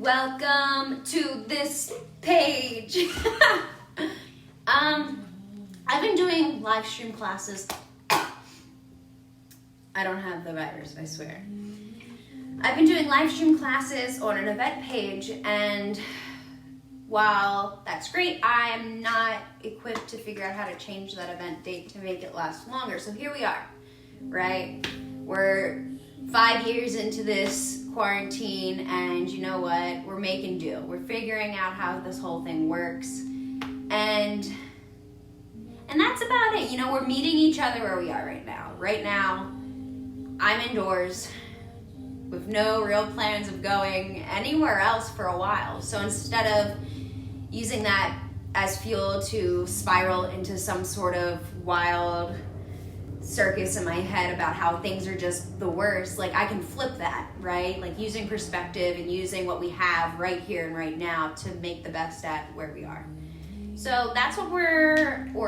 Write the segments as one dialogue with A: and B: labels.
A: Welcome to this page. I've been doing live stream classes. I don't have the virus, I swear. I've been doing live stream classes on an event page, and while that's great, I am not equipped to figure out how to change that event date to make it last longer. So here we are, right? We're 5 years into this quarantine, and you know what? We're making do. We're figuring out how this whole thing works, and that's about it. You know, we're meeting each other where we are right now. Right now, I'm indoors with no real plans of going anywhere else for a while. So instead of using that as fuel to spiral into some sort of wild circus in my head about how things are just the worst, like I can flip that, right? Like using perspective and using what we have right here and right now to make the best at where we are. So that's what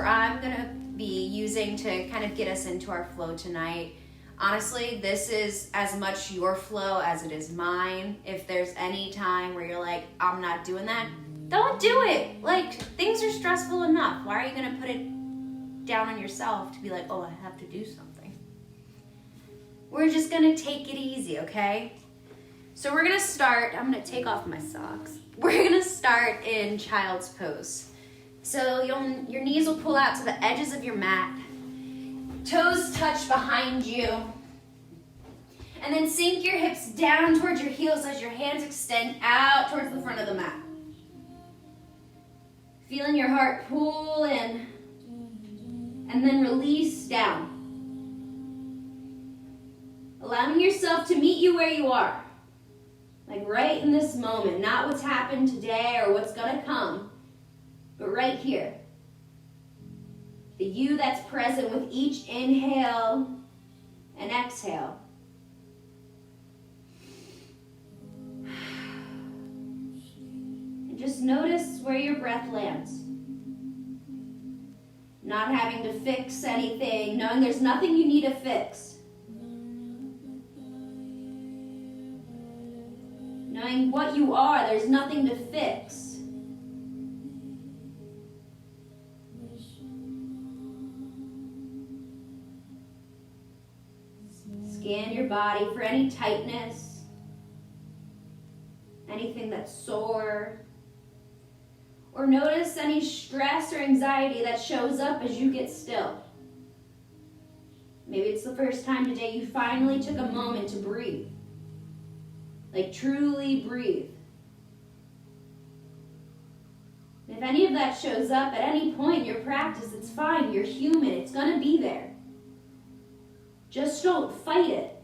A: I'm gonna be using to kind of get us into our flow tonight. Honestly, this is as much your flow as it is mine. If there's any time where you're like, I'm not doing that, don't do it. Like, things are stressful enough. Why are you gonna put it down on yourself to be like, oh, I have to do something? We're just gonna take it easy, okay? So we're gonna start, I'm gonna take off my socks. We're gonna start in child's pose. So your knees will pull out to the edges of your mat. Toes touch behind you. And then sink your hips down towards your heels as your hands extend out towards the front of the mat. Feeling your heart pull in and then release down. Allowing yourself to meet you where you are. Like right in this moment, not what's happened today or what's gonna come, but right here. The you that's present with each inhale and exhale. And just notice where your breath lands. Not having to fix anything, knowing there's nothing you need to fix. Knowing what you are, there's nothing to fix. Scan your body for any tightness, anything that's sore, or notice any stress or anxiety that shows up as you get still. Maybe it's the first time today you finally took a moment to breathe. Like truly breathe. And if any of that shows up at any point in your practice, it's fine. You're human. It's going to be there. Just don't fight it.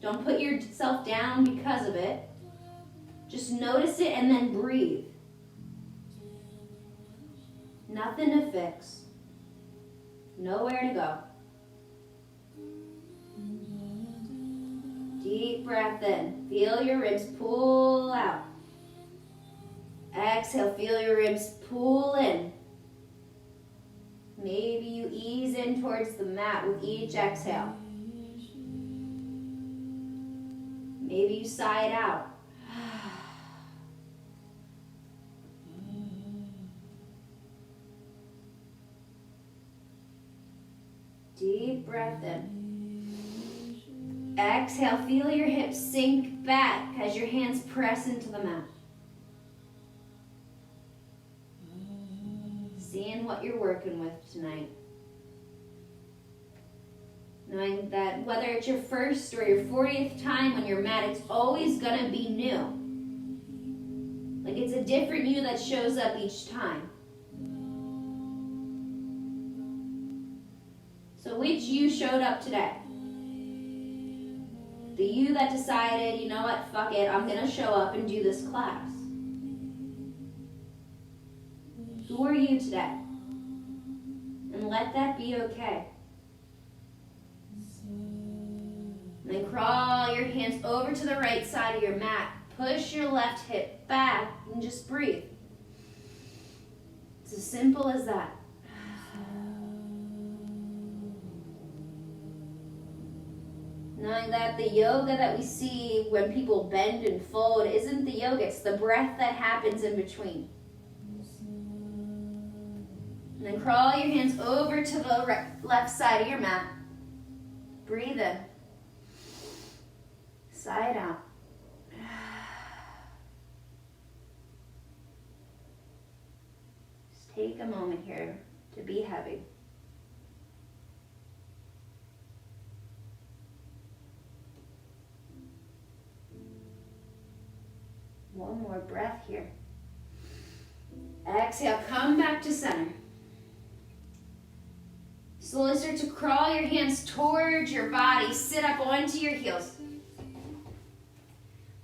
A: Don't put yourself down because of it. Just notice it and then breathe. Nothing to fix. Nowhere to go. Deep breath in. Feel your ribs pull out. Exhale, feel your ribs pull in. Maybe you ease in towards the mat with each exhale. Maybe you sigh it out. Deep breath in. Exhale, feel your hips sink back as your hands press into the mat. Seeing what you're working with tonight. Knowing that whether it's your first or your 40th time on your mat, it's always gonna be new. Like it's a different you that shows up each time. So which you showed up today? The you that decided, you know what, fuck it, I'm gonna show up and do this class. Who are you today? And let that be okay. And then crawl your hands over to the right side of your mat. Push your left hip back and just breathe. It's as simple as that. Knowing that the yoga that we see when people bend and fold isn't the yoga, it's the breath that happens in between. And then crawl your hands over to the left side of your mat. Breathe in. Side out. Just take a moment here to be heavy. One more breath here. Exhale, come back to center. Slowly start to crawl your hands towards your body. Sit up onto your heels.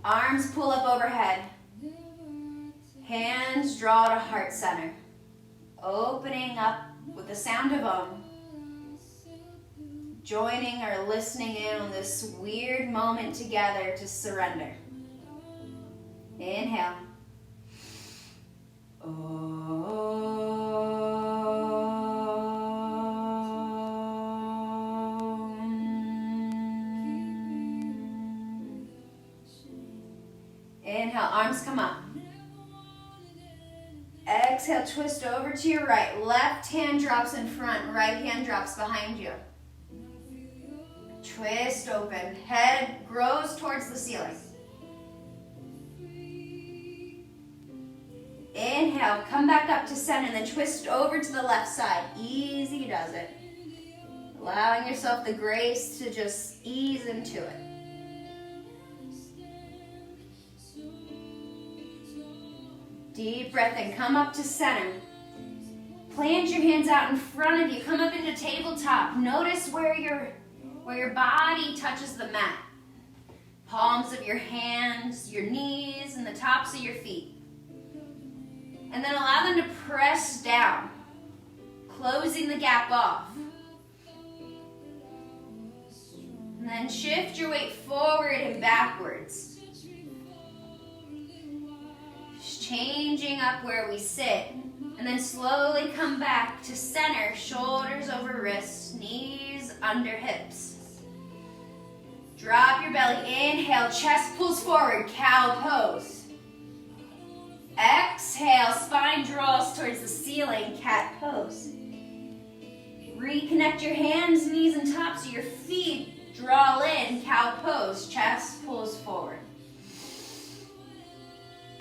A: Arms pull up overhead. Hands draw to heart center. Opening up with the sound of Om. Joining or listening in on this weird moment together to surrender. Inhale. Inhale, arms come up. Exhale, twist over to your right. Left hand drops in front, right hand drops behind you. Twist open. Head grows towards the ceiling. Inhale, come back up to center, and then twist over to the left side. Easy does it. Allowing yourself the grace to just ease into it. Deep breath in, come up to center. Plant your hands out in front of you. Come up into tabletop. Notice where your body touches the mat. Palms of your hands, your knees, and the tops of your feet. And then allow them to press down, closing the gap off. And then shift your weight forward and backwards. Just changing up where we sit. And then slowly come back to center, shoulders over wrists, knees under hips. Drop your belly, inhale, chest pulls forward, cow pose. Exhale, spine draws towards the ceiling, cat pose. Reconnect your hands, knees, and tops of your feet. Draw in, cow pose, chest pulls forward.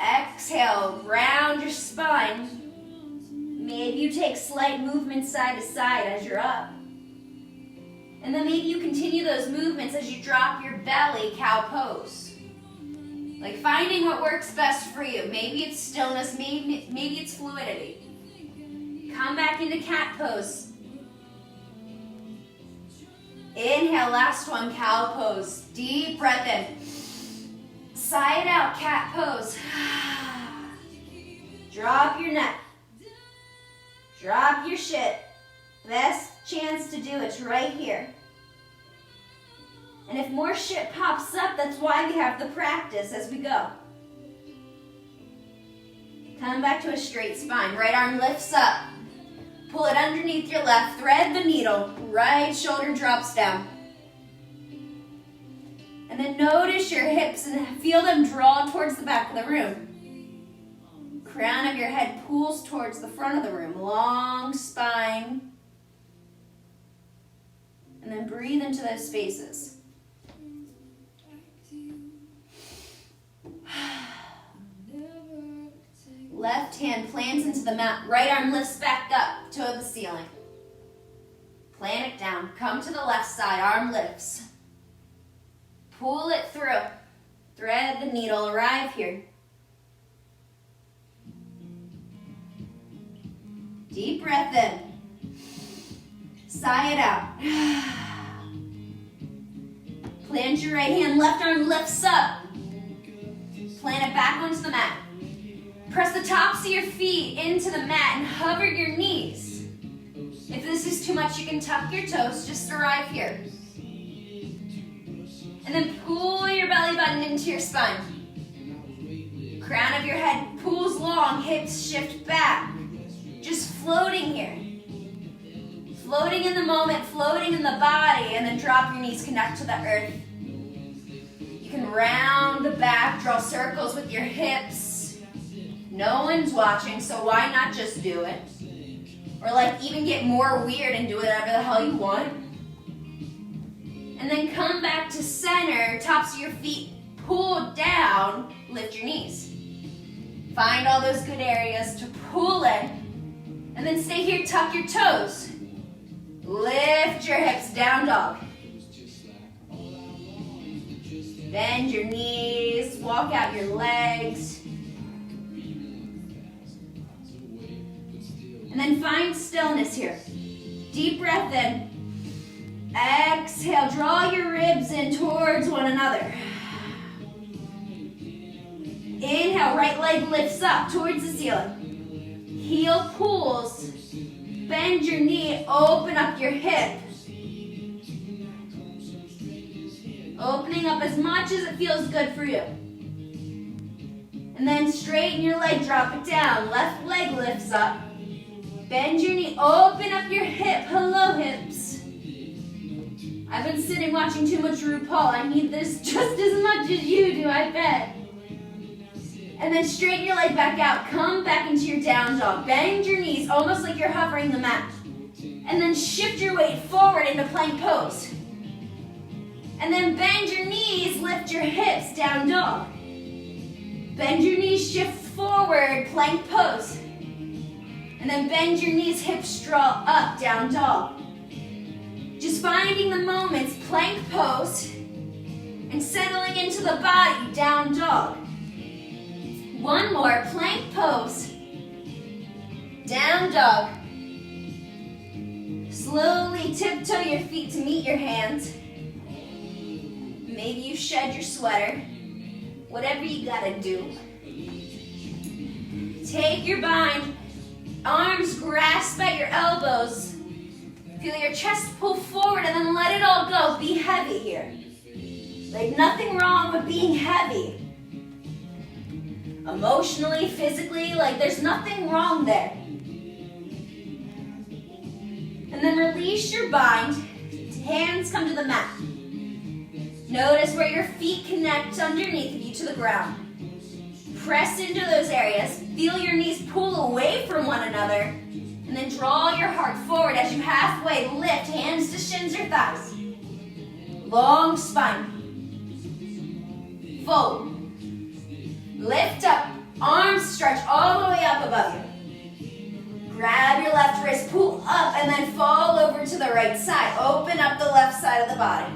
A: Exhale, round your spine. Maybe you take slight movement side to side as you're up. And then maybe you continue those movements as you drop your belly, cow pose. Like finding what works best for you. Maybe it's stillness, maybe it's fluidity. Come back into cat pose. Inhale, last one, cow pose. Deep breath in. Side out, cat pose. Drop your neck. Drop your shit. Best chance to do it's right here. And if more shit pops up, that's why we have the practice as we go. Come back to a straight spine. Right arm lifts up. Pull it underneath your left. Thread the needle. Right shoulder drops down. And then notice your hips and feel them draw towards the back of the room. Crown of your head pulls towards the front of the room. Long spine. And then breathe into those spaces. Left hand plants into the mat. Right arm lifts back up to the ceiling. Plant it down. Come to the left side. Arm lifts. Pull it through. Thread the needle. Arrive here. Deep breath in. Sigh it out. Plant your right hand. Left arm lifts up. Plant it back onto the mat. Press the tops of your feet into the mat and hover your knees. If this is too much, you can tuck your toes. Just arrive here. And then pull your belly button into your spine. Crown of your head pulls long, hips shift back. Just floating here. Floating in the moment, floating in the body, and then drop your knees, connect to the earth. round the back, draw circles with your hips. No one's watching, so why not just do it? Or like even get more weird and do whatever the hell you want. And then come back to center, tops of your feet pull down, lift your knees. Find all those good areas to pull in. And then stay here, tuck your toes. Lift your hips, down dog. Bend your knees, walk out your legs. And then find stillness here. Deep breath in. Exhale, draw your ribs in towards one another. Inhale, right leg lifts up towards the ceiling. Heel pulls. Bend your knee, open up your hip. Opening up as much as it feels good for you. And then straighten your leg, drop it down. Left leg lifts up. Bend your knee, open up your hip. Hello, hips. I've been sitting watching too much RuPaul. I need this just as much as you do, I bet. And then straighten your leg back out. Come back into your down dog. Bend your knees, almost like you're hovering the mat. And then shift your weight forward into plank pose. And then bend your knees, lift your hips, down dog. Bend your knees, shift forward, plank pose. And then bend your knees, hips draw up, down dog. Just finding the moments, plank pose, and settling into the body, down dog. One more, plank pose, down dog. Slowly tiptoe your feet to meet your hands. Maybe you shed your sweater. Whatever you gotta do. Take your bind, arms grasp at your elbows. Feel your chest pull forward and then let it all go. Be heavy here. Like nothing wrong with being heavy. Emotionally, physically, like there's nothing wrong there. And then release your bind. Hands come to the mat. Notice where your feet connect underneath of you to the ground. Press into those areas. Feel your knees pull away from one another. And then draw your heart forward as you halfway lift, hands to shins or thighs. Long spine. Fold. Lift up, arms stretch all the way up above you. Grab your left wrist, pull up, and then fall over to the right side. Open up the left side of the body.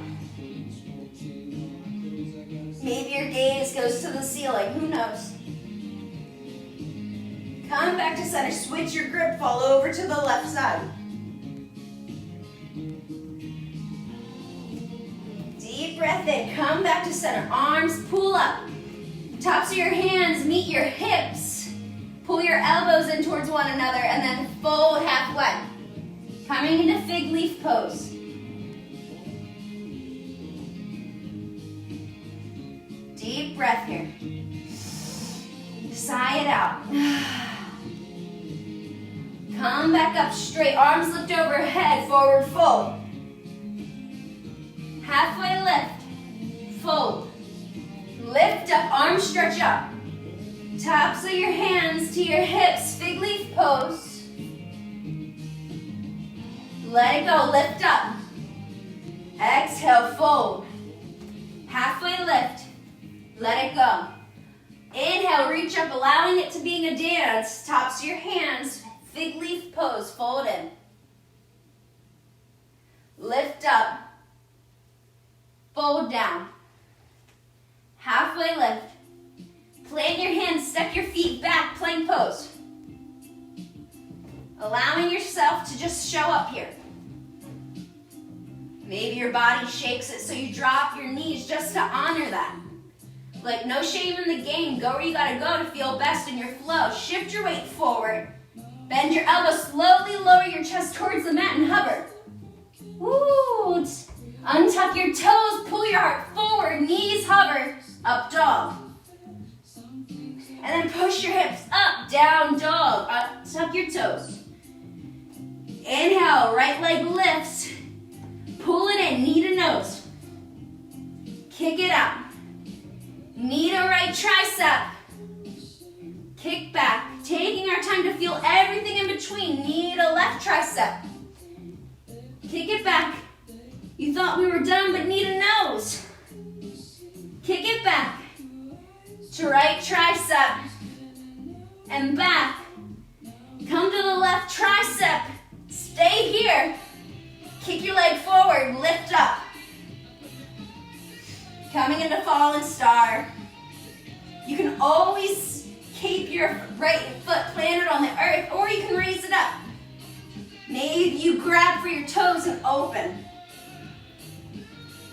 A: Maybe your gaze goes to the ceiling, who knows? Come back to center, switch your grip, fall over to the left side. Deep breath in, come back to center, arms pull up. Tops of your hands meet your hips. Pull your elbows in towards one another and then fold halfway. Coming into fig leaf pose. Deep breath here. Sigh it out. Come back up straight, arms lift overhead, forward fold. Halfway lift, fold. Lift up, arms stretch up. Tops of your hands to your hips, fig leaf pose. Let it go, lift up. Exhale, fold. Halfway lift, let it go. Inhale, reach up, allowing it to being a dance. Tops of your hands, fig leaf pose, fold in. Lift up, fold down. Halfway lift. Plant your hands, step your feet back, plank pose. Allowing yourself to just show up here. Maybe your body shakes it so you drop your knees just to honor that. Like no shame in the game. Go where you gotta go to feel best in your flow. Shift your weight forward. Bend your elbows, slowly lower your chest towards the mat and hover. Woo! Untuck your toes, pull your heart forward, knees hover, up dog. And then push your hips up, down dog, tuck your toes. Inhale, right leg lifts. Pull it in, knee to nose. Kick it out. tricep. Kick back, taking our time to feel everything in between. Knee to left tricep. Kick it back. You thought we were done, but knee to nose. Kick it back to right tricep and back. Come to the left tricep. Stay here. Kick your leg forward, lift up. Coming into fallen star. You can always keep your right foot planted on the earth, or you can raise it up. Maybe you grab for your toes and open.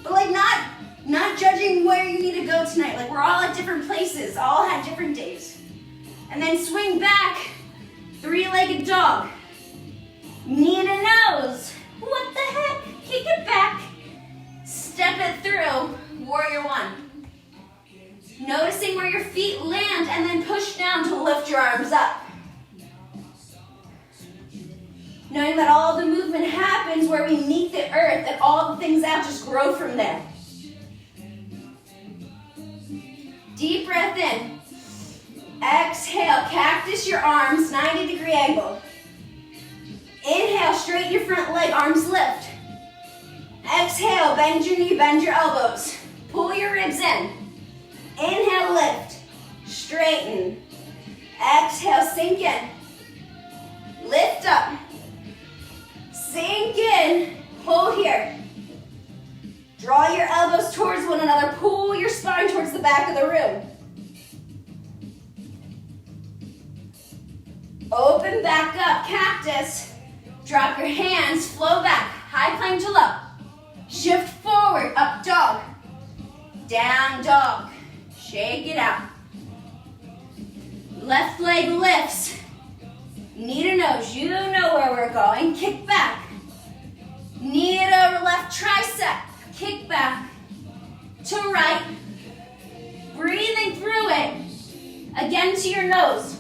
A: But like not judging where you need to go tonight. Like we're all at different places, all had different days. And then swing back, three-legged dog. Knee to nose. What the heck? Kick it back. Step it through, warrior one. Noticing where your feet land and then push down to lift your arms up. Knowing that all the movement happens where we meet the earth and all the things out just grow from there. Deep breath in. Exhale, cactus your arms, 90-degree angle. Inhale, straighten your front leg, arms lift. Exhale, bend your knee, bend your elbows. Pull your ribs in. Inhale, lift, straighten. Exhale, sink in. Lift up. Sink in, pull here. Draw your elbows towards one another. Pull your spine towards the back of the room. Open back up, cactus. Drop your hands, flow back. High plank to low. Shift forward, up dog. Down dog. Shake it out. Left leg lifts. Knee to nose, you know where we're going. Kick back. Knee to left tricep. Kick back to right. Breathing through it. Again to your nose.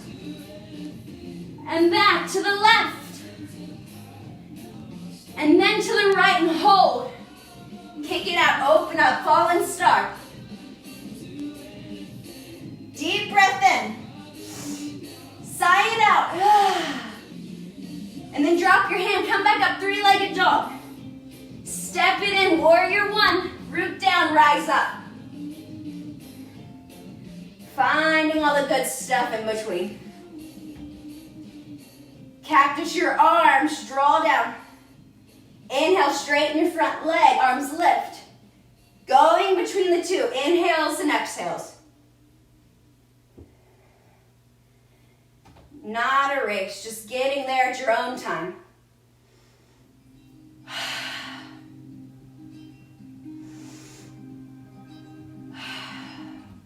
A: And back to the left. And then to the right and hold. Kick it out, open up, fallen star. Deep breath in. Sigh it out. And then drop your hand, come back up, three-legged dog. Step it in, warrior one. Root down, rise up. Finding all the good stuff in between. Cactus your arms, draw down. Inhale, straighten your front leg, arms lift. Going between the two, inhales and exhales. Not a race, just getting there at your own time.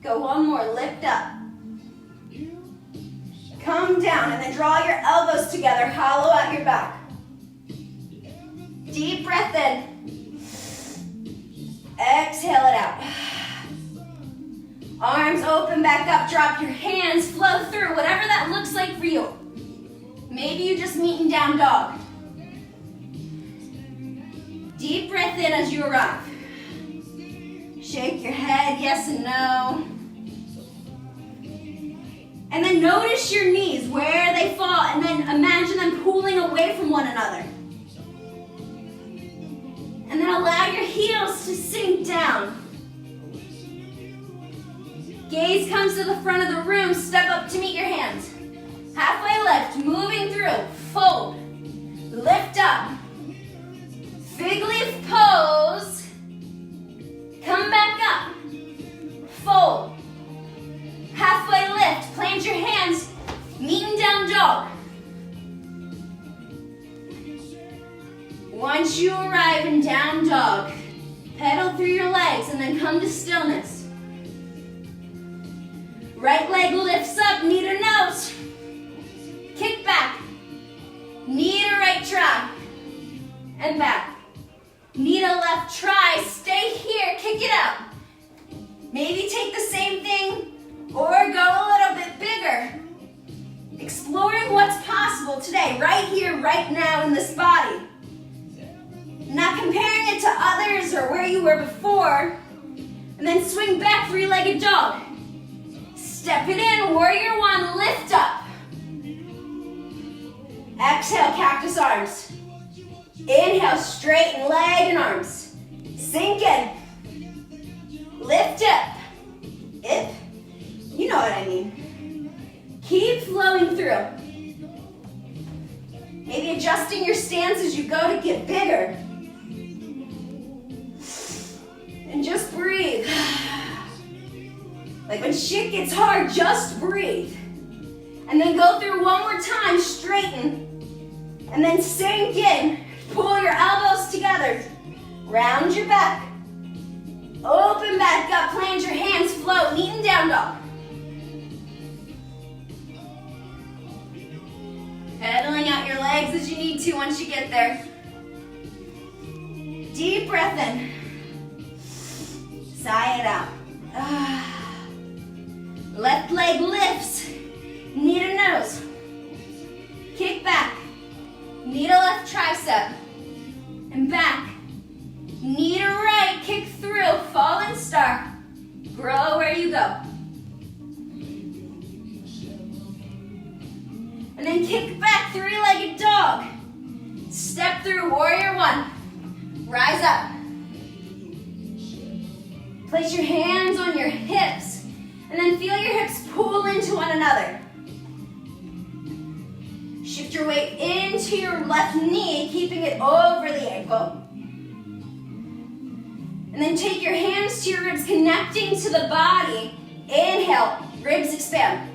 A: Go one more, lift up. Come down and then draw your elbows together, hollow out your back. Deep breath in. Exhale it out. Arms open back up, drop your hands, flow through, whatever that looks like for you. Maybe you just meeting down dog. Deep breath in as you arrive. Shake your head, yes and no. And then notice your knees, where they fall, and then imagine them pulling away from one another. And then allow your heels to sink down. Gaze comes to the front of the room, step up to meet your hands. Halfway lift, moving through, fold, lift up. Fig leaf pose, come back up, fold. Halfway lift, plant your hands, meeting down dog. Once you arrive in down dog, pedal through your legs and then come to stillness. Right leg lifts up, knee to nose. Kick back. Knee to right try. And back. Knee to left try. Stay here. Kick it out. Maybe take the same thing or go a little bit bigger. Exploring what's possible today, right here, right now in this body. Not comparing it to others or where you were before. And then swing back, three-legged dog. Step it in, warrior one, lift up. Exhale, cactus arms. Inhale, straighten leg and arms. Sink in. Lift up. Ip. You know what I mean. Keep flowing through. Maybe adjusting your stance as you go to get bigger. And just breathe. Like when shit gets hard, just breathe. And then go through one more time, straighten. And then sink in. Pull your elbows together. Round your back. Open back up, plant your hands, float, knee and down dog. Pedaling out your legs as you need to once you get there. Deep breath in. Sigh it out. Left leg lifts. Knee to nose. Kick back. Knee to left tricep. And back. Knee to right. Kick through. Fallen star. Grow where you go. And then kick back, three-legged dog. Step through, warrior one. Rise up. Place your hands on your hips. And then feel your hips pull into one another. Shift your weight into your left knee, keeping it over the ankle. And then take your hands to your ribs, connecting to the body. Inhale, ribs expand.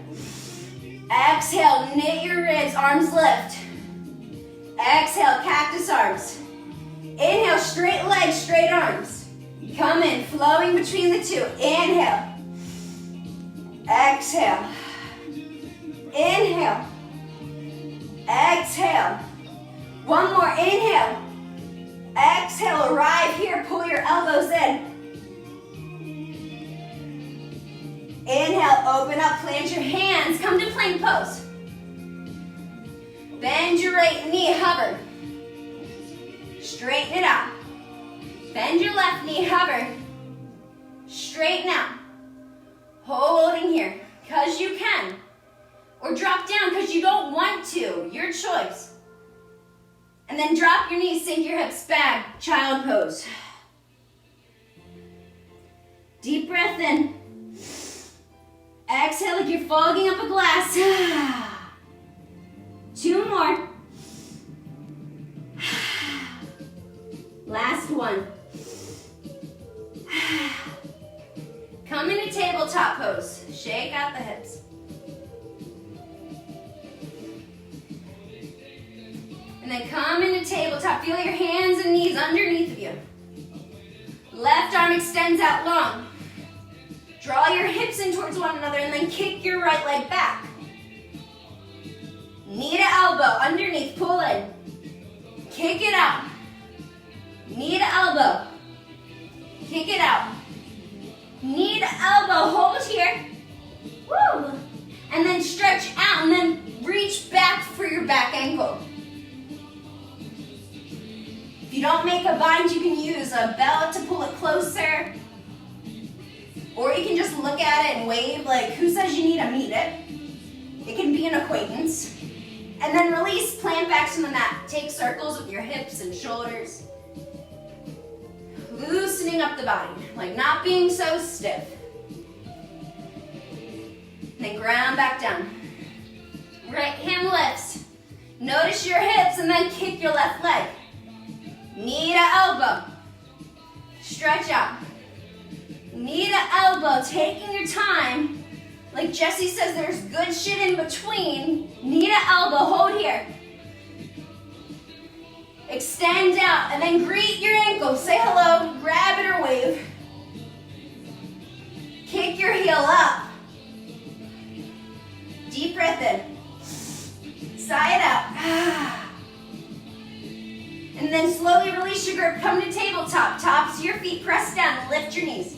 A: Exhale, knit your ribs, arms lift. Exhale, cactus arms. Inhale, straight legs, straight arms. Come in, flowing between the two. Inhale. Exhale. Inhale. Exhale. One more, inhale. Exhale, arrive here, pull your elbows in. Inhale, open up, plant your hands, come to plank pose. Bend your right knee, hover. Straighten it out. Bend your left knee, hover. Straighten out. Holding here, because you can. Or drop down because you don't want to, your choice. And then drop your knees, sink your hips back, child pose. Deep breath in. Exhale like you're fogging up a glass. 2 more. Last one. Come into tabletop pose. Shake out the hips. And then come into tabletop. Feel your hands and knees underneath of you. Left arm extends out long. Draw your hips in towards one another and then kick your right leg back. Knee to elbow, underneath, pull in. Kick it out. Knee to elbow. Kick it out. Knee to elbow, hold here. Woo! And then stretch out and then reach back for your back ankle. If you don't make a bind, you can use a belt to pull it closer. Or you can just look at it and wave, like, who says you need to meet it? It can be an acquaintance. And then release, plant back to the mat. Take circles with your hips and shoulders. Loosening up the body, like not being so stiff. And then ground back down. Right hand lifts. Notice your hips and then kick your left leg. Knee to elbow. Stretch out. Knee to elbow, taking your time. Like Jesse says, there's good shit in between. Knee to elbow, hold here. Extend out, and then greet your ankle. Say hello, grab it or wave. Kick your heel up. Deep breath in. Sigh it out. And then slowly release your grip. Come to tabletop. Tops of your feet, press down and lift your knees.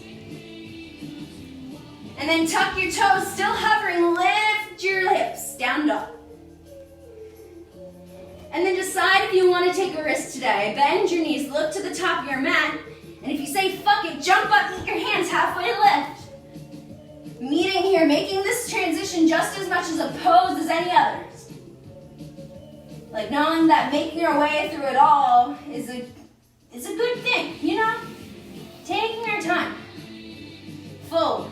A: And then tuck your toes, still hovering, lift your hips, down dog. And then decide if you want to take a risk today. Bend your knees, look to the top of your mat. And if you say fuck it, jump up, meet your hands, halfway lift. Meeting here, making this position just as much as a pose as any others. Like knowing that making your way through it all is a good thing, you know? Taking your time. Fold.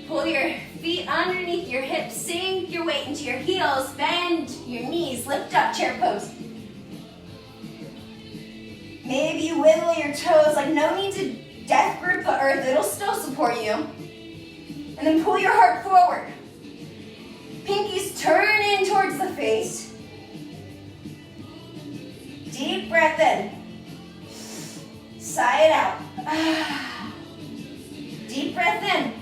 A: Pull your feet underneath your hips, sink your weight into your heels, bend your knees, lift up, chair pose. Maybe you wiggle your toes, like no need to death grip the earth, it'll still support you. And then pull your heart forward. Pinkies turn in towards the face. Deep breath in. Sigh it out. Deep breath in.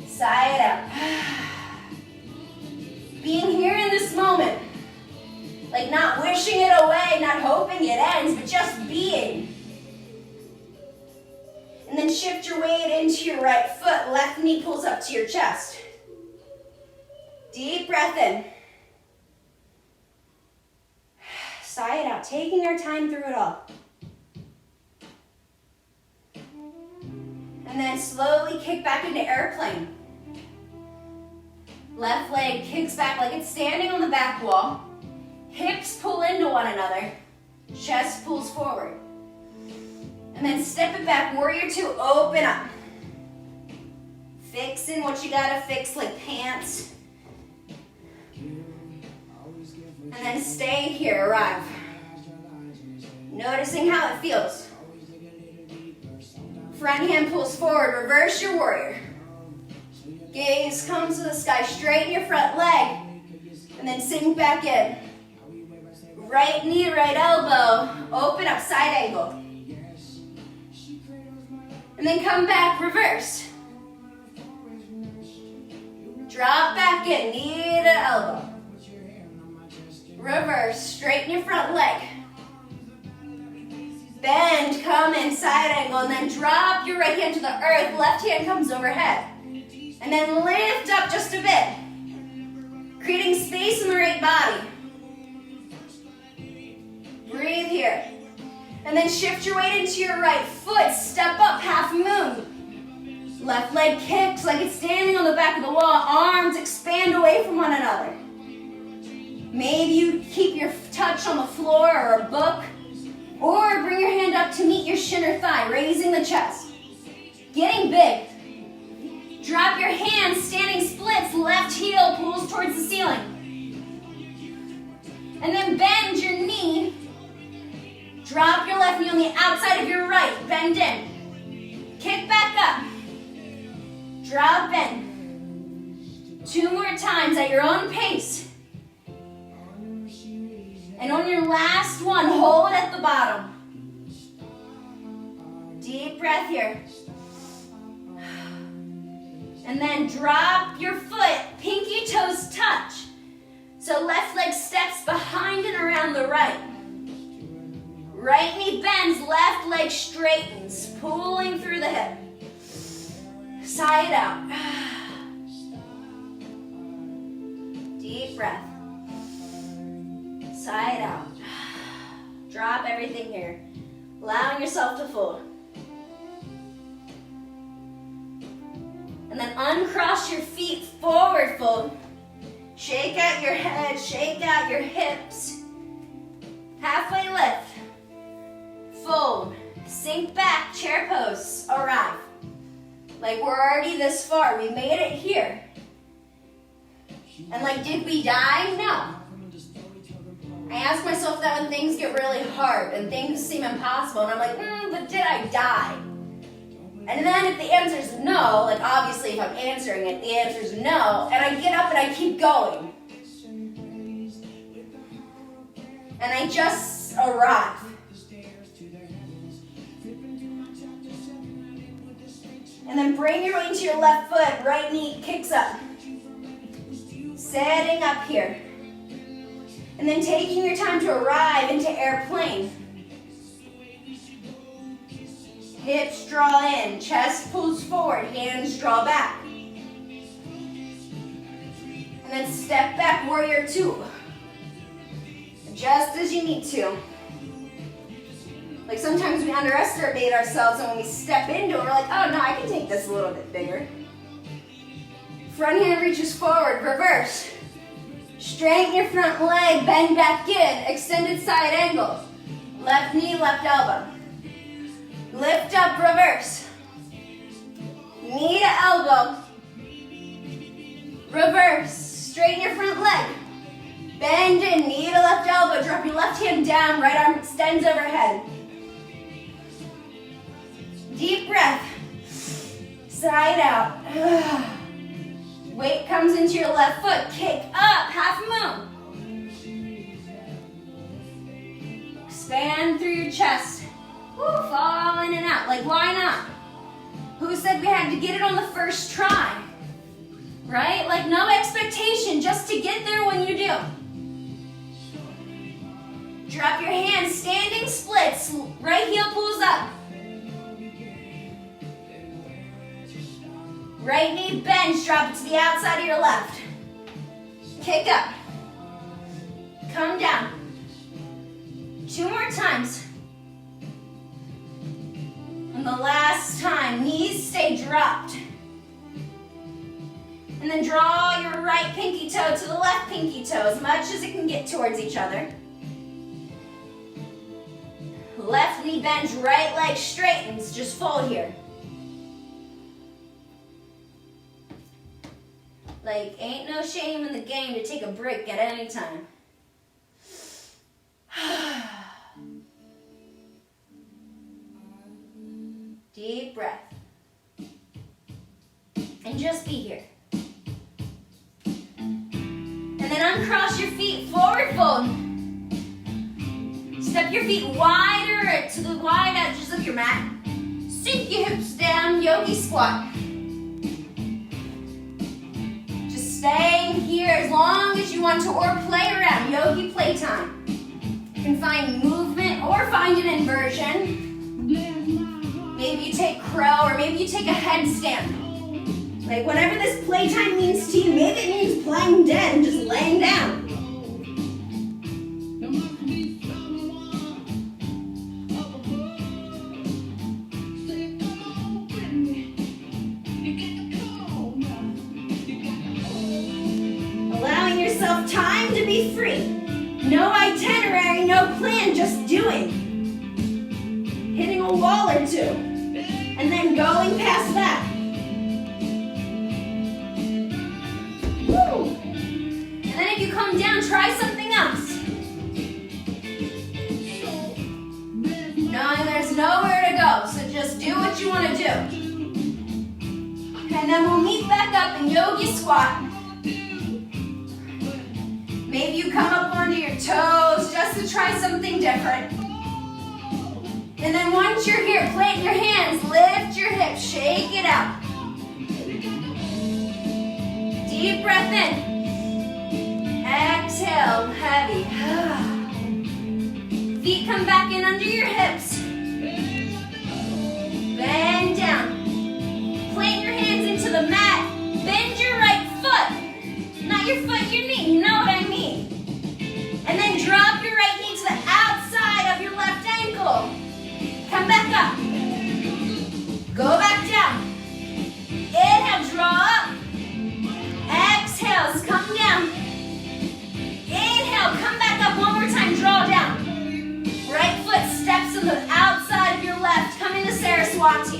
A: Sigh it out. Being here in this moment. Like not wishing it away, not hoping it ends, but just being. And then shift your weight into your right foot. Left knee pulls up to your chest. Deep breath in. Sigh it out, taking our time through it all. And then slowly kick back into airplane. Left leg kicks back like it's standing on the back wall. Hips pull into one another. Chest pulls forward. And then step it back, warrior two, open up. Fixing what you gotta fix, like pants. And then stay here, arrive. Noticing how it feels. Front hand pulls forward, reverse your warrior. Gaze comes to the sky, straighten your front leg. And then sink back in. Right knee, right elbow, open up, side angle. And then come back, reverse. Drop back in, knee to elbow. Reverse, straighten your front leg. Bend, come in, side angle, and then drop your right hand to the earth, left hand comes overhead. And then lift up just a bit. Creating space in the right body. Breathe here. And then shift your weight into your right foot. Step up, half moon. Left leg kicks like it's standing on the back of the wall. Arms expand away from one another. Maybe you keep your touch on the floor or a book. Or bring your hand up to meet your shin or thigh, raising the chest. Getting big. Drop your hands, standing splits. Left heel pulls towards the ceiling. And then bend your knee. Drop your left knee on the outside of your right. Bend in. Kick back up. Drop in. 2 more times at your own pace. And on your last one, hold at the bottom. Deep breath here. And then drop your foot. Pinky toes touch. So left leg steps behind and around the right. Right knee bends, left leg straightens, pulling through the hip. Sigh it out. Deep breath. Sigh it out. Drop everything here. Allowing yourself to fold. And then uncross your feet, forward fold. Shake out your head, shake out your hips. Halfway lift. Fold. Sink back, chair pose, arrive. Like we're already this far, we made it here. And like, did we die? No. I ask myself that when things get really hard and things seem impossible, and I'm like, but did I die? And then if the answer is no, like obviously if I'm answering it, the answer is no, and I get up and I keep going. And I just arrive. And then bring your weight into your left foot, right knee kicks up. Setting up here. And then taking your time to arrive into airplane. Hips draw in, chest pulls forward, hands draw back. And then step back, warrior two. Just as you need to. Like sometimes we underestimate ourselves, and when we step into it, we're like, oh no, I can take this a little bit bigger. Front hand reaches forward, reverse. Straighten your front leg, bend back in, extended side angle. Left knee, left elbow. Lift up, reverse. Knee to elbow. Reverse. Straighten your front leg. Bend in, knee to left elbow. Drop your left hand down, right arm extends overhead. Deep breath. Side out. Weight comes into your left foot. Kick up, half moon. Expand through your chest. Woo, fall in and out. Like, why not? Who said we had to get it on the first try? Right? Like, no expectation, just to get there when you do. Drop your hands, standing splits. Right heel pulls up. Right knee bends, drop it to the outside of your left. Kick up. Come down. 2 more times. And the last time, knees stay dropped. And then draw your right pinky toe to the left pinky toe as much as it can get towards each other. Left knee bends, right leg straightens. Just fold here. Like, ain't no shame in the game to take a break at any time. Deep breath. And just be here. And then uncross your feet, forward fold. Step your feet wider to the wide edges of your mat. Sink your hips down, yogi squat. Just staying here as long as you want to, or play around, yogi playtime. You can find movement or find an inversion. Maybe you take crow, or maybe you take a headstand. Like, whatever this playtime means to you, maybe it means playing dead and just laying down. Allowing yourself time to be free. No itinerary, no plan, just doing. Hitting a wall or two, and then going past that. Woo! And then if you come down, try something else. Knowing there's nowhere to go, so just do what you want to do. And then we'll meet back up in yogi squat. Maybe you come up onto your toes just to try something different. And then once you're here, plant your hands, lift your hips, shake it out. Deep breath in. Exhale, heavy. Feet come back in under your hips. Bend down. Plant your hands into the mat. Bend your right foot. Not your foot, your knee. You know what I mean. And then drop your right knee to the outside of your left ankle. Come back up. Go back down. Inhale, draw up. Exhale, come down. Inhale, come back up one more time, draw down. Right foot steps to the outside of your left. Come into Saraswati.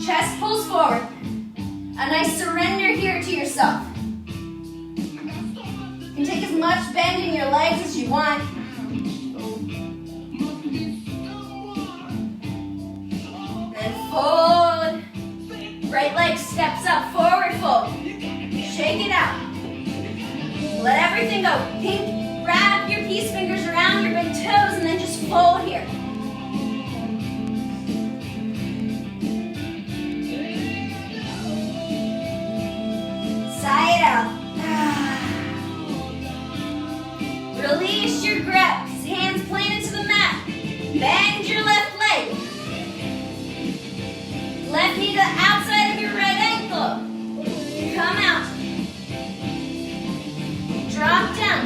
A: Chest pulls forward. A nice surrender here to yourself. You can take as much bend in your legs as you want. Fold. Right leg steps up, forward fold. Shake it out. Let everything go. Wrap your peace fingers around your big toes and then just fold here. Side out. Release your grip. Hands planted to the mat. Bend your left leg. Left knee to the outside of your right ankle. Come out. Drop down.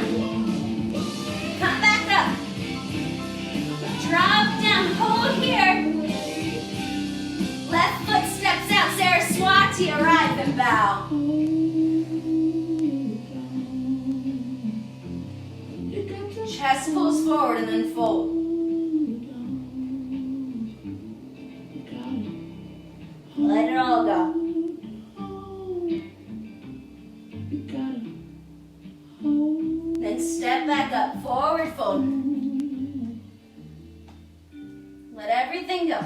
A: Come back up. Drop down. Hold here. Left foot steps out. Saraswati, arrive. breath and bow. Chest pulls forward and then fold. Let it all go. Then step back up, forward fold. Let everything go.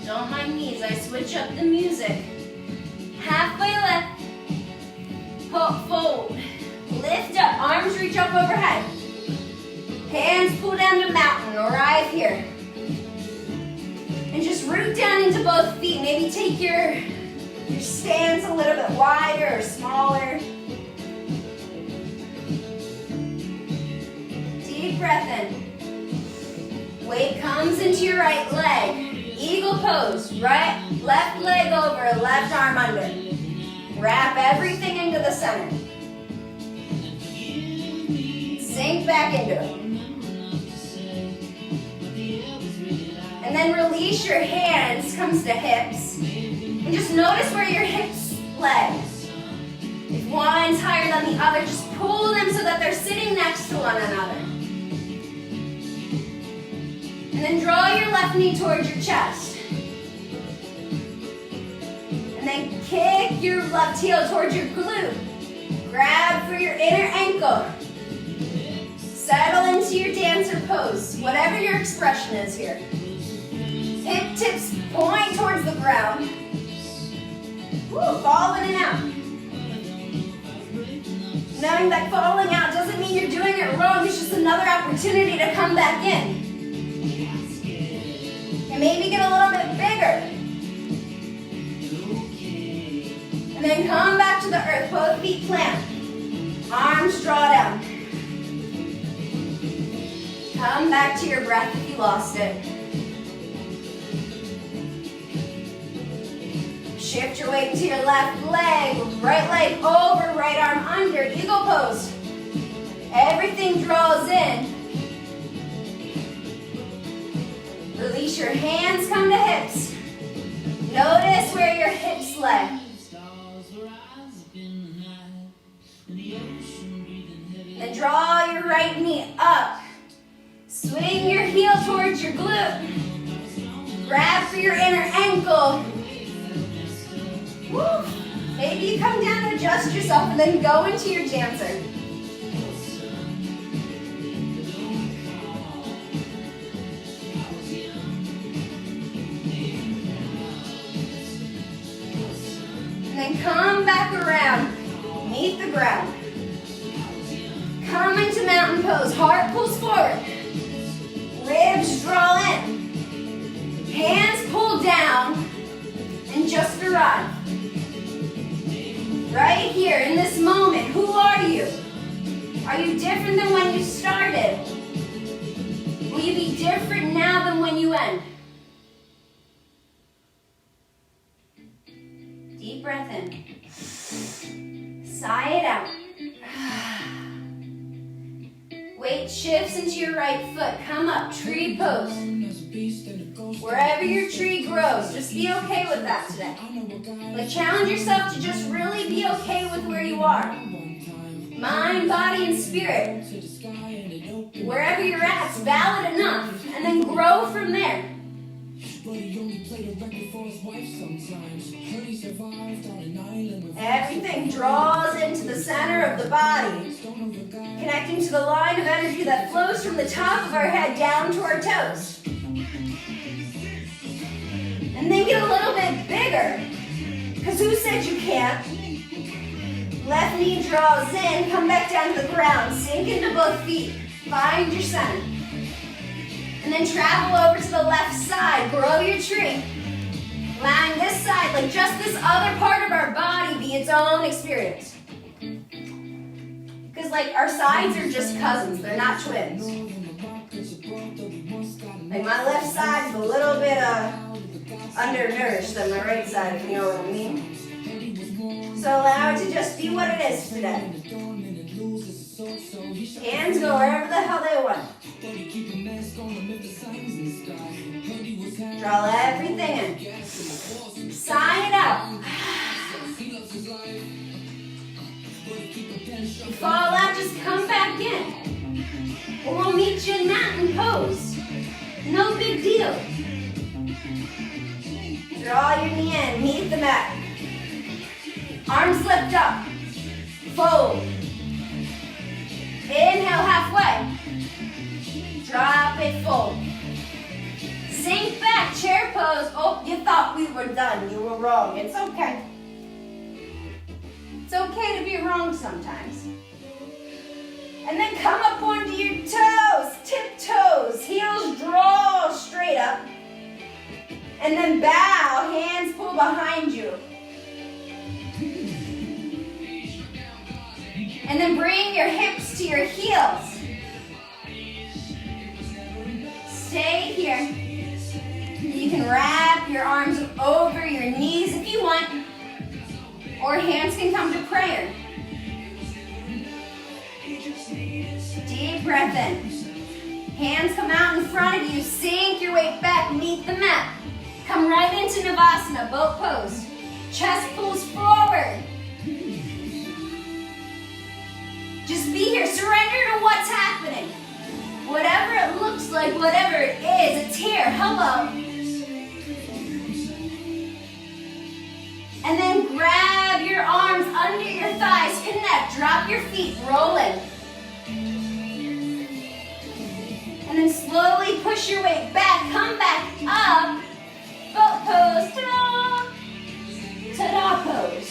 A: Don't mind me as I switch up the music. Halfway left, fold. Lift up, arms reach up overhead. Hands pull down to mountain, arrive here. And just root down into both feet. Maybe take your stance a little bit wider or smaller. Deep breath in. Weight comes into your right leg. Eagle pose. Right, left leg over, left arm under. Wrap everything into the center. Sink back into it. And then release your hands, comes to hips. And just notice where your hips legs. If one's higher than the other, just pull them so that they're sitting next to one another. And then draw your left knee towards your chest. And then kick your left heel towards your glute. Grab for your inner ankle. Settle into your dancer pose, whatever your expression is here. Hip tips point towards the ground. Woo, fall in and out. Knowing that falling out doesn't mean you're doing it wrong, it's just another opportunity to come back in. And maybe get a little bit bigger. And then come back to the earth, both feet plant. Arms draw down. Come back to your breath if you lost it. Shift your weight into your left leg, right leg over, right arm under, eagle pose. Everything draws in. Release your hands, come to hips. Notice where your hips lay. Then draw your right knee up. Swing your heel towards your glute. Grab for your inner ankle. Woo. Maybe you come down and adjust yourself and then go into your dancer. And then come back around. Meet the ground. Come into mountain pose. Heart pulls forward. Ribs draw in. Hands pull down. And just arrive. Right here in this moment, who are you? Are you different than when you started? Will you be different now than when you end? Deep breath in. Sigh it out. Weight shifts into your right foot. Come up, tree pose. Wherever your tree grows, just be okay with that today. Like, challenge yourself to just really be okay with where you are. Mind, body, and spirit. Wherever you're at, it's valid enough. And then grow from there. Everything draws into the center of the body, connecting to the line of energy that flows from the top of our head down to our toes. And then get a little bit bigger, because who said you can't? Left knee draws in, come back down to the ground, sink into both feet, find your center. And then travel over to the left side, grow your tree. Allowing this side, like just this other part of our body, be its own experience. Because like our sides are just cousins, they're not twins. Like my left side is a little bit undernourished than my right side, if you know what I mean. So allow it to just be what it is today. Hands go wherever the hell they want. Draw everything in. Draw your knee in, meet the mat. Arms lift up, fold. Inhale halfway. Drop it, fold. Sink back, chair pose. Oh, you thought we were done. You were wrong. It's okay. It's okay to be wrong sometimes. And then come up onto your toes, tiptoes, heels draw straight up. And then bow, hands pull behind you. And then bring your hips to your heels. Stay here. You can wrap your arms over your knees if you want, or hands can come to prayer. Deep breath in. Hands come out in front of you. Sink your weight back, meet the mat. Come right into Navasana, boat pose. Chest pulls forward. Just be here. Surrender to what's happening. Whatever it looks like, whatever it is, it's here. Hello. And then grab your arms under your thighs. Connect. Drop your feet. Rolling. And then slowly push your weight back. Come back up. Boat pose. Ta-da! Ta-da pose.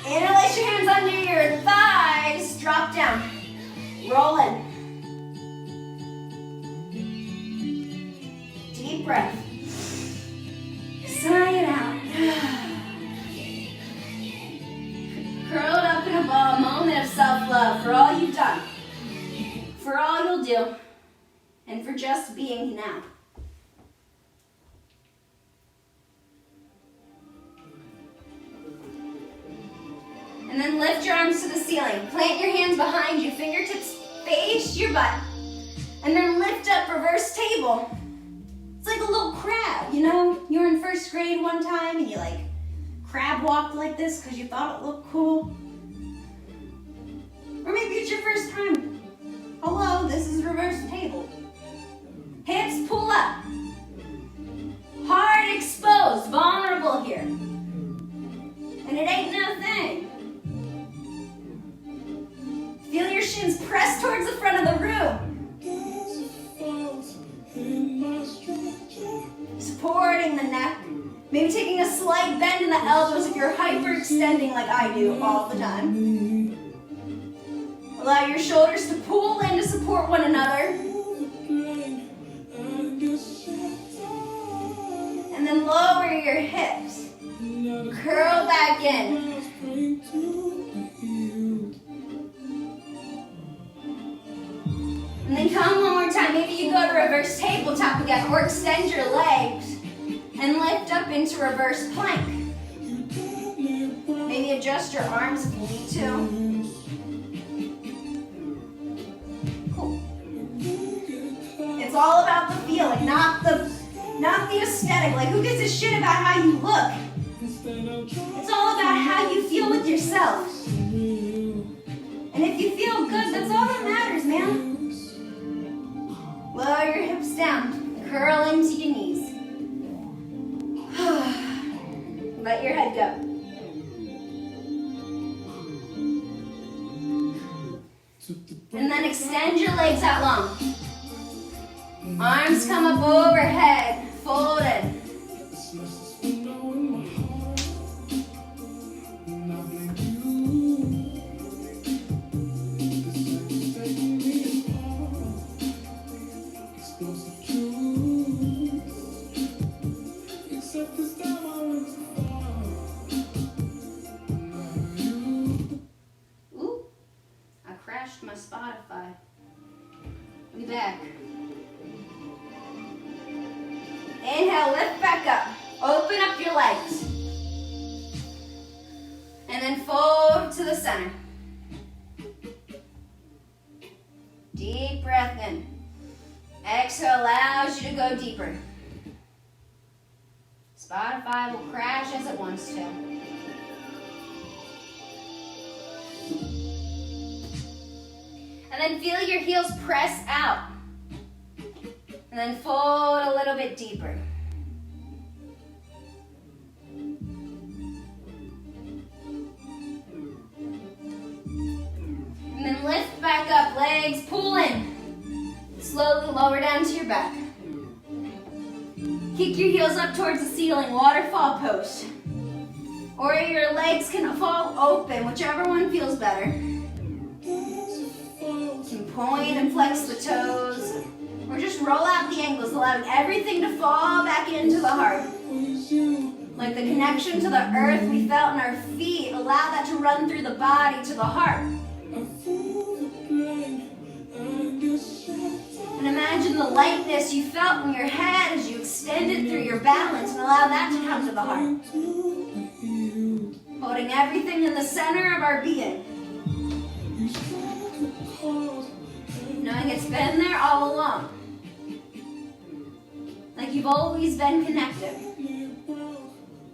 A: Interlace your hands under your thighs. Drop down. Rolling. Deep breath. Sigh it out. Curled up in a ball, moment of self-love for all you've done, for all you'll do, and for just being now. And then lift your arms to the ceiling. Plant your hands behind you. Fingertips face your butt. And then lift up, reverse table. It's like a little crab, you know? You were in first grade one time and you like crab walked like this because you thought it looked cool. Or maybe it's your first time. Hello, this is reverse table. Hips pull up. Heart exposed, vulnerable here. And it ain't no thing. Feel your shins press towards the front of the room. Supporting the neck. Maybe taking a slight bend in the elbows if you're hyperextending like I do all the time. Allow your shoulders to pull in to support one another. And then lower your hips. Curl back in. And then come one more time. Maybe you go to reverse tabletop again, or extend your legs and lift up into reverse plank. Maybe adjust your arms if you need to. Cool. It's all about the feeling, not the aesthetic. Like, who gives a shit about how you look? It's all about how you feel with yourself. And if you feel good, that's all that matters, man. Lower your hips down. Curl into your knees. Let your head go. And then extend your legs out long. Arms come up overhead, folded. Ooh, I crashed my Spotify. Be back. Inhale, lift back up. Open up your legs. And then fold to the center. Deep breath in. Exhale allows you to go deeper. Spotify will crash as it wants to. And then feel your heels press out. And then fold a little bit deeper. And then lift back up, legs pull in. Slowly lower down to your back. Kick your heels up towards the ceiling, waterfall pose. Or your legs can fall open, whichever one feels better. You can point and flex the toes. Or just roll out the ankles, allowing everything to fall back into the heart. Like the connection to the earth we felt in our feet, allow that to run through the body to the heart. And imagine the lightness you felt in your head as you extended through your balance and allow that to come to the heart. Holding everything in the center of our being. Knowing it's been there all along. Like you've always been connected.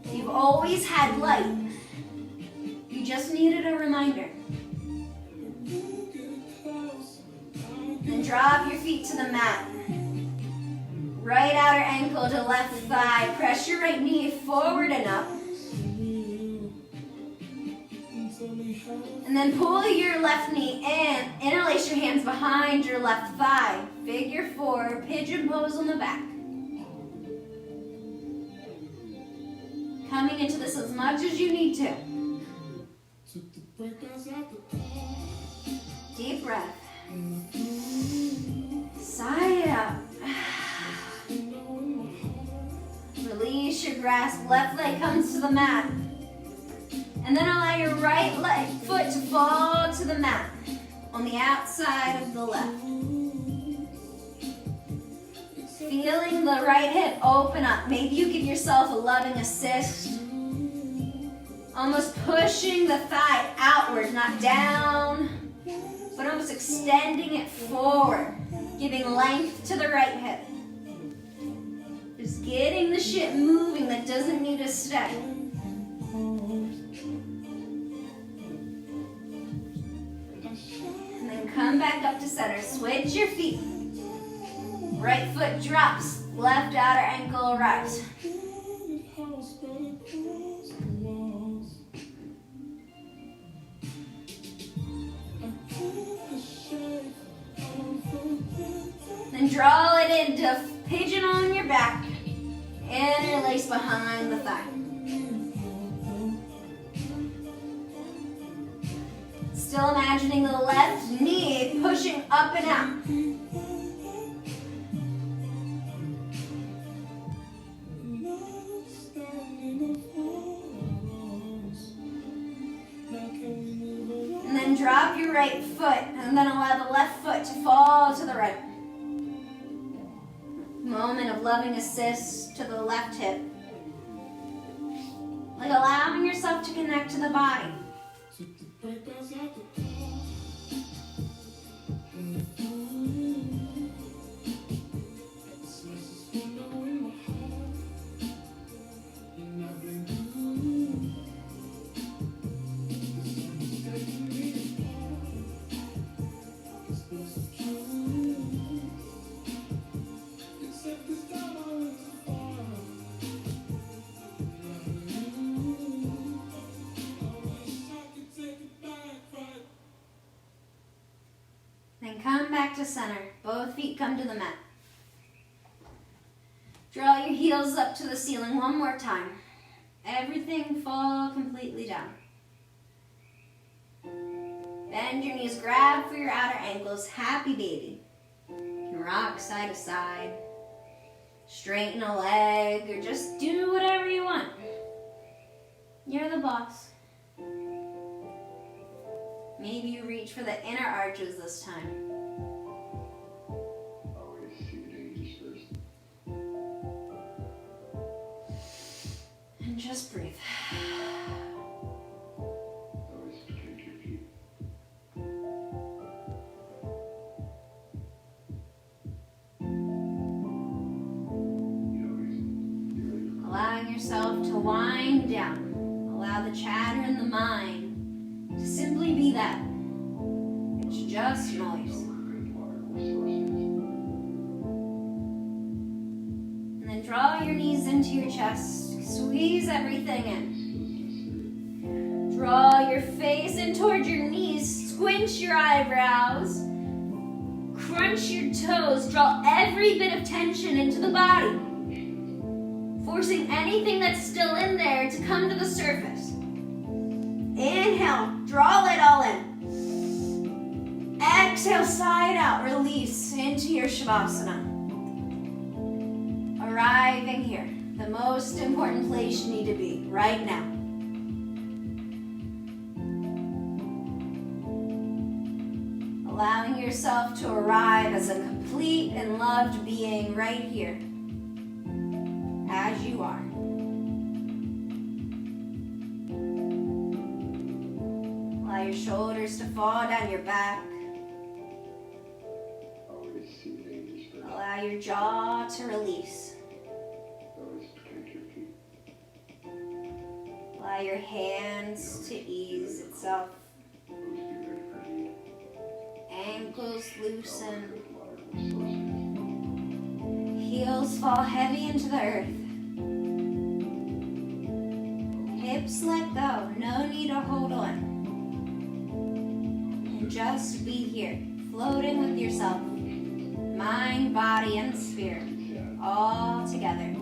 A: You've always had light. You just needed a reminder. Then drop your feet to the mat. Right outer ankle to left thigh. Press your right knee forward and up. And then pull your left knee in. Interlace your hands behind your left thigh. Figure 4, pigeon pose on the back. Coming into this as much as you need to. Deep breath. Sigh it out. Release your grasp. Left leg comes to the mat. And then allow your right foot to fall to the mat on the outside of the left. Feeling the right hip open up. Maybe you give yourself a loving assist. Almost pushing the thigh outward, not down, but almost extending it forward. Giving length to the right hip. Just getting the shit moving that doesn't need to stay. And then come back up to center. Switch your feet. Right foot drops. Left outer ankle arrives. Then draw it into pigeon on your back. Interlace behind the thigh. Still imagining the left knee pushing up and out. And then drop your right foot and then allow the left foot to fall to the right. Moment of loving assist to the left hip. Like allowing yourself to connect to the body. Come back to center. Both feet come to the mat. Draw your heels up to the ceiling one more time. Everything fall completely down. Bend your knees, grab for your outer ankles. Happy baby. You can rock side to side. Straighten a leg or just do whatever you want. You're the boss. Maybe you reach for the inner arches this time. And just breathe. Allowing yourself to wind down. Allow the chatter in the mind to simply be that. It's just noise. And then draw your knees into your chest. Squeeze everything in. Draw your face in towards your knees. Squinch your eyebrows. Crunch your toes. Draw every bit of tension into the body. Forcing anything that's still in there to come to the surface. Inhale. Draw it all in. Exhale, side out. Release into your Shavasana. Arriving here. The most important place you need to be right now. Allowing yourself to arrive as a complete and loved being right here, as you are. Allow your shoulders to fall down your back. Allow your jaw to release. Allow your hands to ease itself. Ankles loosen. Heels fall heavy into the earth. Hips let go. No need to hold on. And just be here, floating with yourself. Mind, body, and spirit, all together.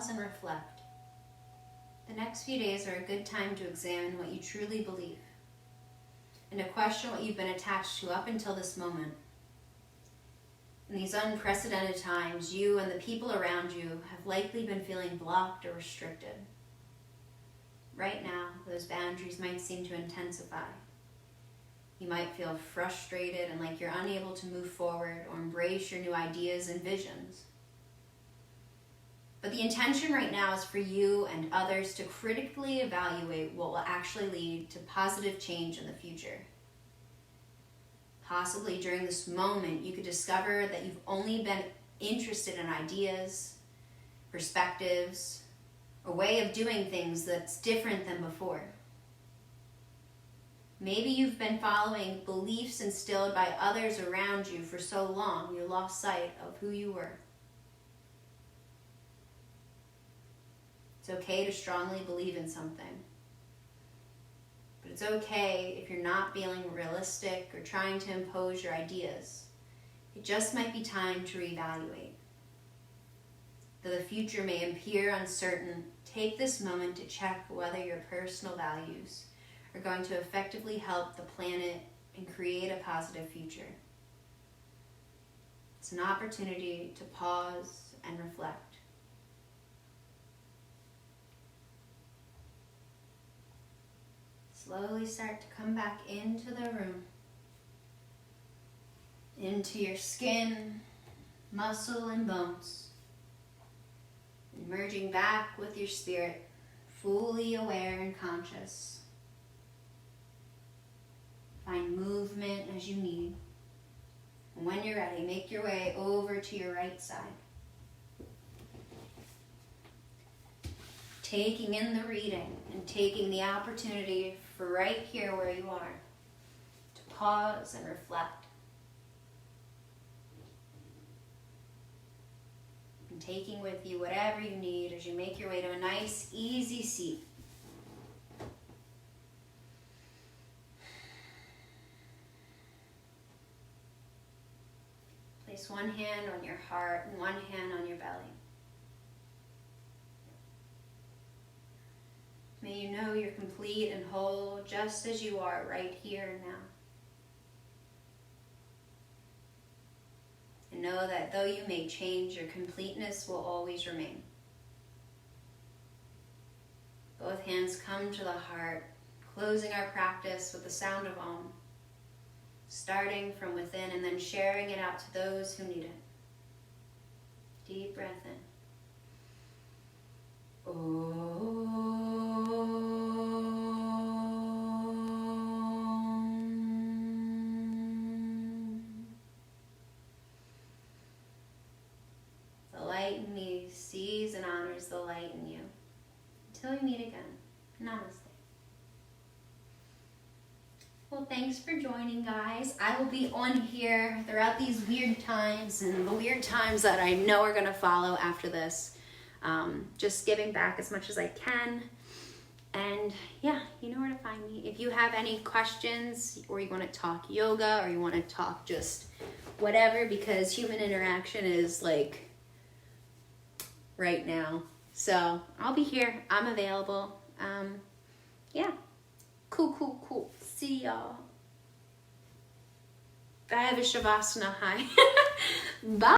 A: pause and reflect. The next few days are a good time to examine what you truly believe and to question what you've been attached to up until this moment. In these unprecedented times, you and the people around you have likely been feeling blocked or restricted. Right now, those boundaries might seem to intensify. You might feel frustrated and like you're unable to move forward or embrace your new ideas and visions. But the intention right now is for you and others to critically evaluate what will actually lead to positive change in the future. Possibly during this moment, you could discover that you've only been interested in ideas, perspectives, a way of doing things that's different than before. Maybe you've been following beliefs instilled by others around you for so long you lost sight of who you were. It's okay to strongly believe in something. But it's okay if you're not feeling realistic or trying to impose your ideas. It just might be time to reevaluate. Though the future may appear uncertain, take this moment to check whether your personal values are going to effectively help the planet and create a positive future. It's an opportunity to pause and reflect. Slowly start to come back into the room, into your skin, muscle, and bones, and merging back with your spirit, fully aware and conscious. Find movement as you need, and when you're ready, make your way over to your right side. Taking in the reading and taking the opportunity for right here where you are to pause and reflect. And taking with you whatever you need as you make your way to a nice, easy seat. Place one hand on your heart and one hand on your belly. May you know you're complete and whole just as you are right here and now. And know that though you may change, your completeness will always remain. Both hands come to the heart, closing our practice with the sound of Om, starting from within and then sharing it out to those who need it. Deep breath in. The light in me sees and honors the light in you. Until we meet again, namaste. Well, thanks for joining, guys. I will be on here throughout these weird times and the weird times that I know are going to follow after this. Just giving back as much as I can. And yeah, you know where to find me. If you have any questions or you want to talk yoga or you want to talk just whatever, because human interaction is like right now. So I'll be here. I'm available. Yeah. Cool. See y'all. Bye, Shavasana. Hi. Bye.